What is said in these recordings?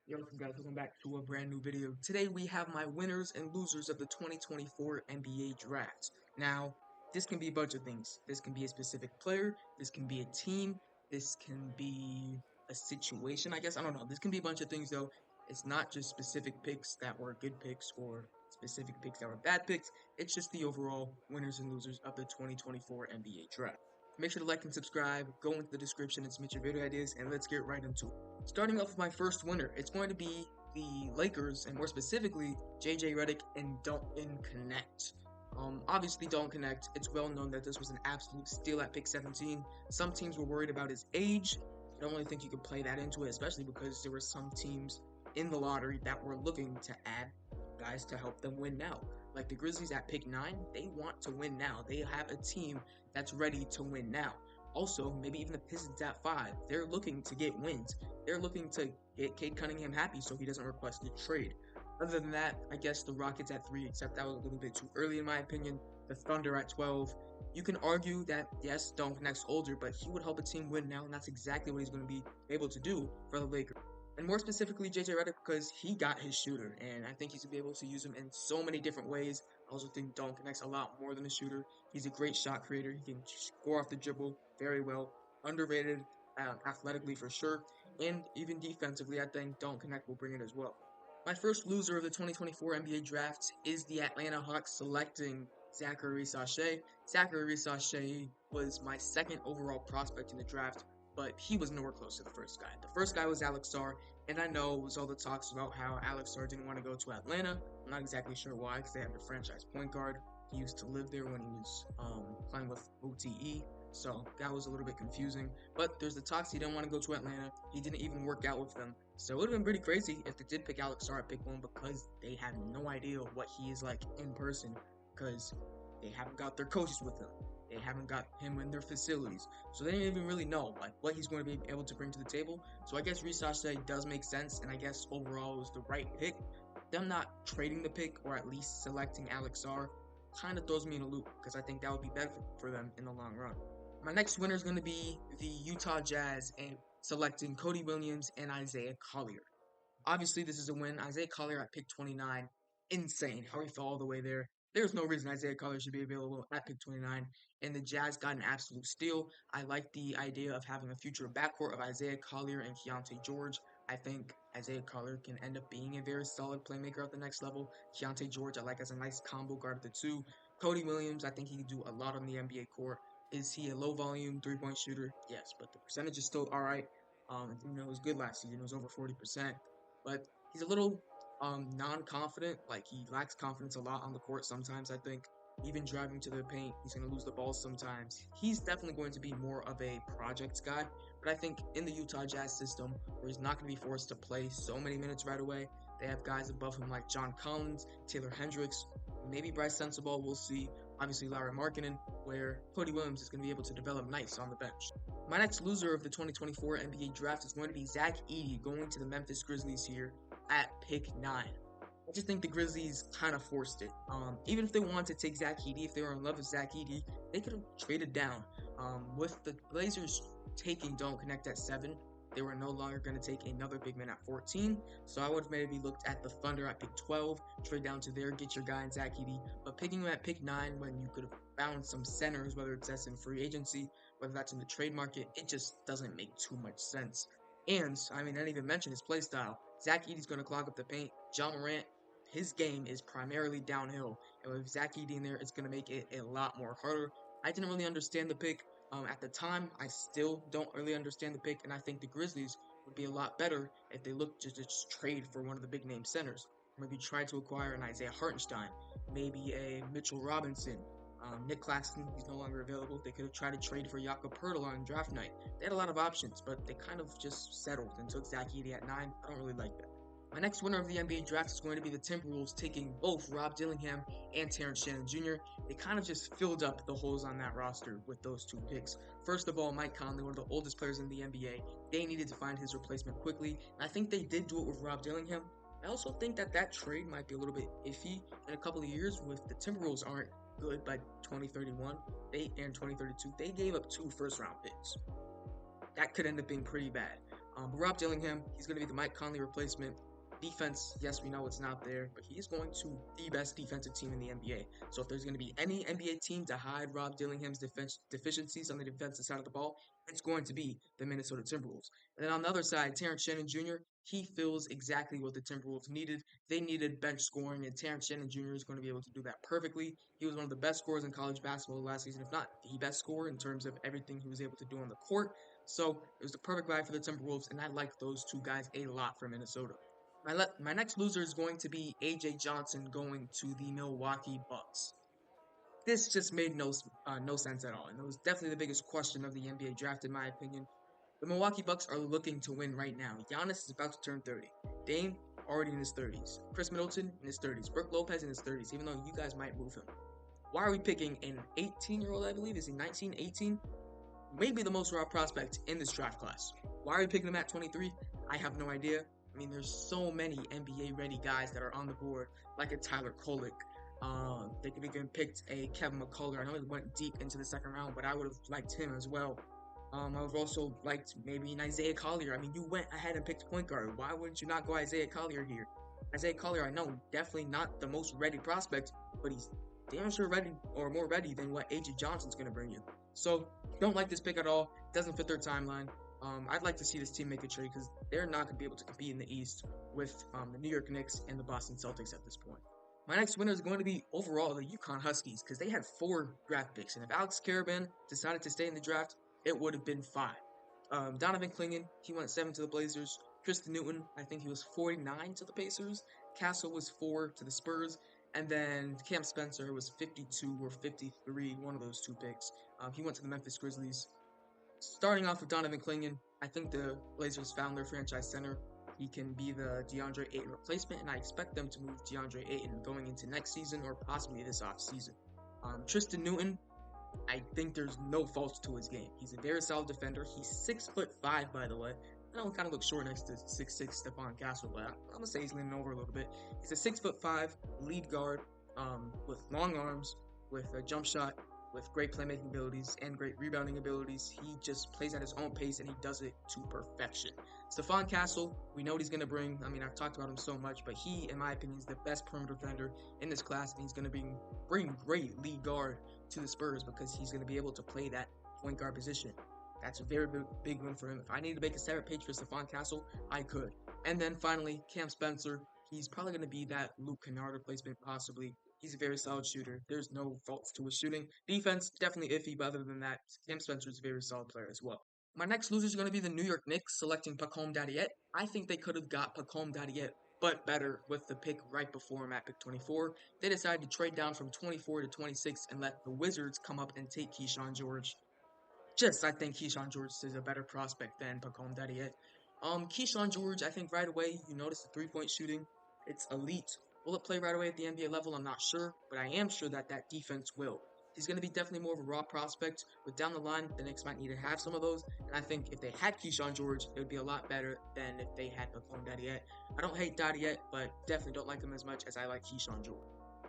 Yo, guys, welcome back to a brand new video. Today we have my winners and losers of the 2024 NBA Draft. Now, this can be a bunch of things. This can be a specific player, this can be a team, this can be a situation, I guess. I don't know. This can be a bunch of things, though. It's not just specific picks that were good picks or specific picks that were bad picks. It's just the overall winners and losers of the 2024 NBA Draft. Make sure to like and subscribe, go into the description and submit your video ideas, and let's get right into it. Starting off with my first winner, it's going to be the Lakers, and more specifically, JJ Redick and Dalton Connect. Obviously, Dalton Connect, it's well known that this was an absolute steal at pick 17. Some teams were worried about his age. I don't really think you could play that into it, especially because there were some teams in the lottery that were looking to add guys to help them win now. Like the Grizzlies at pick 9, they want to win now. They have a team that's ready to win now. Also, maybe even the Pistons at 5, they're looking to get wins. They're looking to get Cade Cunningham happy so he doesn't request a trade. Other than that, I guess the Rockets at 3, except that was a little bit too early in my opinion. The Thunder at 12. You can argue that, yes, Dalton Connect's older, but he would help a team win now, and that's exactly what he's going to be able to do for the Lakers. And more specifically, JJ Redick, because he got his shooter, and I think he's going to be able to use him in so many different ways. I also think Dalton Connect's a lot more than a shooter. He's a great shot creator. He can score off the dribble very well. Underrated athletically for sure, and even defensively, I think Dalton Connect will bring it as well. My first loser of the 2024 NBA Draft is the Atlanta Hawks selecting Zachary Sachet. Zachary Sachet was my second overall prospect in the draft, but he was nowhere close to the first guy. The first guy was Alex Sarr, and I know it was all the talks about how Alex Sarr didn't want to go to Atlanta. I'm not exactly sure why, because they have the franchise point guard. He used to live there when he was playing with OTE, so that was a little bit confusing. But there's the talks he didn't want to go to Atlanta. He didn't even work out with them. So it would have been pretty crazy if they did pick Alex Sarr at pick 1 because they have no idea what he is like in person because they haven't got their coaches with them. They haven't got him in their facilities. So they didn't even really know like what he's going to be able to bring to the table. So I guess Risashe does make sense, and I guess overall it was the right pick. Them not trading the pick or at least selecting Alex Sarr kind of throws me in a loop because I think that would be better for them in the long run. My next winner is going to be the Utah Jazz and selecting Cody Williams and Isaiah Collier. Obviously, this is a win. Isaiah Collier at pick 29. Insane how he fell all the way there. There's no reason Isaiah Collier should be available at pick 29. And the Jazz got an absolute steal. I like the idea of having a future backcourt of Isaiah Collier and Keontae George. I think Isaiah Collier can end up being a very solid playmaker at the next level. Keontae George, I like as a nice combo guard of the two. Cody Williams, I think he can do a lot on the NBA court. Is he a low volume 3-point shooter? Yes, but the percentage is still all right. It was good last season. It was over 40%, but he's a little non-confident. Like he lacks confidence a lot on the court sometimes. I think even driving to the paint, he's going to lose the ball sometimes. He's definitely going to be more of a projects guy. But I think in the Utah Jazz system, where he's not going to be forced to play so many minutes right away, they have guys above him like John Collins, Taylor Hendricks, maybe Bryce Sensabaugh. We'll see. Obviously, Larry Markkinen, where Cody Williams is going to be able to develop nice on the bench. My next loser of the 2024 NBA Draft is going to be Zach Edey going to the Memphis Grizzlies here at pick 9. I just think the Grizzlies kind of forced it. Even if they wanted to take Zach Edey, if they were in love with Zach Edey, they could have traded down. With the Blazers taking Don't Connect at 7, they were no longer going to take another big man at 14. So I would have maybe looked at the Thunder at pick 12, trade down to there, get your guy in Zach Edey. But picking him at pick 9 when you could have found some centers, whether it's that's in free agency, whether that's in the trade market, it just doesn't make too much sense. And I mean, I didn't even mention his play style. Zach Edey's going to clog up the paint. John Morant, his game is primarily downhill, and with Zach Edey in there, it's going to make it a lot more harder. I didn't really understand the pick at the time. I still don't really understand the pick, and I think the Grizzlies would be a lot better if they looked to just trade for one of the big name centers. Maybe try to acquire an Isaiah Hartenstein, maybe a Mitchell Robinson, Nick Claxton, he's no longer available. They could have tried to trade for Jakob Poeltl on draft night. They had a lot of options, but they kind of just settled and took Zach Edey at 9. I don't really like that. My next winner of the NBA draft is going to be the Timberwolves, taking both Rob Dillingham and Terrence Shannon Jr. They kind of just filled up the holes on that roster with those two picks. First of all, Mike Conley, one of the oldest players in the NBA, they needed to find his replacement quickly. And I think they did do it with Rob Dillingham. I also think that trade might be a little bit iffy in a couple of years with the Timberwolves aren't good by 2031 and 2032. They gave up 2 first-round picks. That could end up being pretty bad. But Rob Dillingham, he's going to be the Mike Conley replacement. Defense, yes, we know it's not there, but he's going to the best defensive team in the NBA. So if there's going to be any NBA team to hide Rob Dillingham's deficiencies on the defensive side of the ball, it's going to be the Minnesota Timberwolves. And then on the other side, Terrence Shannon Jr., he fills exactly what the Timberwolves needed. They needed bench scoring, and Terrence Shannon Jr. is going to be able to do that perfectly. He was one of the best scorers in college basketball last season, if not the best scorer in terms of everything he was able to do on the court. So it was the perfect buy for the Timberwolves, and I like those two guys a lot for Minnesota. My next loser is going to be AJ Johnson going to the Milwaukee Bucks. This just made no sense at all, and it was definitely the biggest question of the NBA draft, in my opinion. The Milwaukee Bucks are looking to win right now. Giannis is about to turn 30. Dame already in his 30s. Chris Middleton in his 30s. Brook Lopez in his 30s, even though you guys might move him. Why are we picking an 18-year-old, I believe? Is he 19, 18? Maybe the most raw prospect in this draft class. Why are we picking him at 23? I have no idea. I mean, there's so many NBA-ready guys that are on the board, like a Tyler Kolek. They could have picked a Kevin McCullough. I know he went deep into the second round, but I would have liked him as well. I would have also liked maybe an Isaiah Collier. I mean, you went ahead and picked point guard. Why wouldn't you not go Isaiah Collier here? Isaiah Collier, I know, definitely not the most ready prospect, but he's damn sure ready or more ready than what AJ Johnson's going to bring you. So, don't like this pick at all. Doesn't fit their timeline. I'd like to see this team make a trade because they're not going to be able to compete in the East with the New York Knicks and the Boston Celtics at this point. My next winner is going to be overall the UConn Huskies because they had 4 draft picks, and if Alex Karaban decided to stay in the draft, it would have been 5. Donovan Clingan, he went 7 to the Blazers. Tristan Newton, I think he was 49 to the Pacers. Castle was 4 to the Spurs. And then Cam Spencer was 52 or 53, one of those 2 picks. He went to the Memphis Grizzlies. Starting off with Donovan Clingan, I think the Blazers found their franchise center. He can be the DeAndre Ayton replacement, and I expect them to move DeAndre Ayton going into next season or possibly this offseason. Tristan Newton, I think there's no faults to his game. He's a very solid defender. He's 6'5", by the way. I know he kind of looks short next to 6'6" Stephon Castle, but I'm gonna say he's leaning over a little bit. He's a 6'5" lead guard, with long arms, with a jump shot, with great playmaking abilities and great rebounding abilities. He just plays at his own pace and he does it to perfection. Stephon Castle, we know what he's going to bring. I mean, I've talked about him so much, but he, in my opinion, is the best perimeter defender in this class, and he's going to bring great lead guard to the Spurs because he's going to be able to play that point guard position. That's a very big win for him. If I needed to make a separate page for Stephon Castle, I could. And then finally, Cam Spencer. He's probably going to be that Luke Kennard replacement, possibly. He's a very solid shooter. There's no faults to his shooting. Defense, definitely iffy, but other than that, Cam Spencer is a very solid player as well. My next loser is going to be the New York Knicks selecting Pacome Dadiet. I think they could have got Pacome Dadiet, but better with the pick right before him at pick 24. They decided to trade down from 24 to 26 and let the Wizards come up and take Keyshawn George. I think Keyshawn George is a better prospect than Pacome Dadiet. Keyshawn George, I think right away you notice the 3-point shooting. It's elite. Will it play right away at the NBA level? I'm not sure, but I am sure that defense will. He's going to be definitely more of a raw prospect, but down the line, the Knicks might need to have some of those. And I think if they had Keyshawn George, it would be a lot better than if they had Pacome Dadiet. I don't hate Dadiet, but definitely don't like him as much as I like Keyshawn George.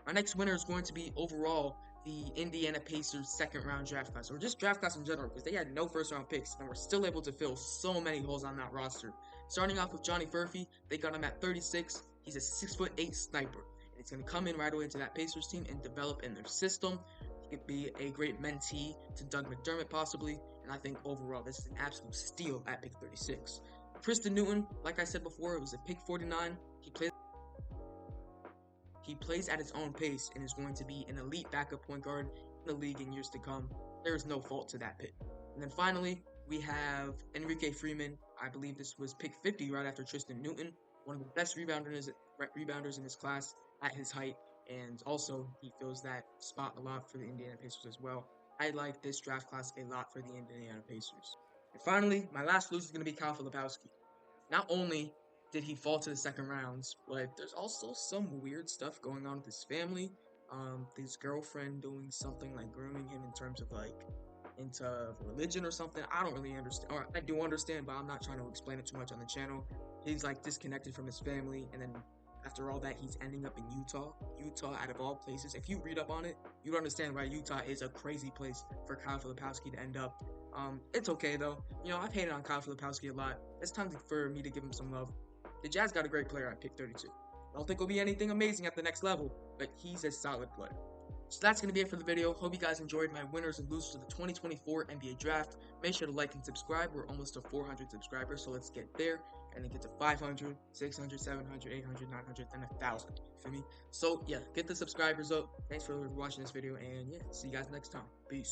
Our next winner is going to be overall the Indiana Pacers second round draft class, or just draft class in general, because they had no first round picks and were still able to fill so many holes on that roster. Starting off with Johnny Furphy, they got him at 36. He's a 6'8" sniper, and he's going to come in right away into that Pacers team and develop in their system. He could be a great mentee to Doug McDermott possibly, and I think overall this is an absolute steal at pick 36. Tristan Newton, like I said before, it was a pick 49. He plays at his own pace and is going to be an elite backup point guard in the league in years to come. There is no fault to that pick. And then finally, we have Enrique Freeman. I believe this was pick 50 right after Tristan Newton, one of the best rebounders in his class at his height. And also, he fills that spot a lot for the Indiana Pacers as well. I like this draft class a lot for the Indiana Pacers. And finally, my last loser is going to be Kyle Filipowski. Not only did he fall to the second rounds, but there's also some weird stuff going on with his family. His girlfriend doing something like grooming him in terms of like into religion or something. I don't really understand, or I do understand, but I'm not trying to explain it too much on the channel. He's like disconnected from his family, and then After all that, he's ending up in Utah. Utah, out of all places. If you read up on it, you understand why Utah is a crazy place for Kyle Filipowski to end up. It's okay though. You know, I've hated on Kyle Filipowski a lot. It's time for me to give him some love. The Jazz got a great player at pick 32. I don't think he'll be anything amazing at the next level, but he's a solid player. So that's going to be it for the video. Hope you guys enjoyed my winners and losers of the 2024 NBA Draft. Make sure to like and subscribe. We're almost to 400 subscribers, so let's get there. And then get to 500, 600, 700, 800, 900, then 1,000. You feel me? So, yeah, get the subscribers up. Thanks for watching this video, and yeah, see you guys next time. Peace.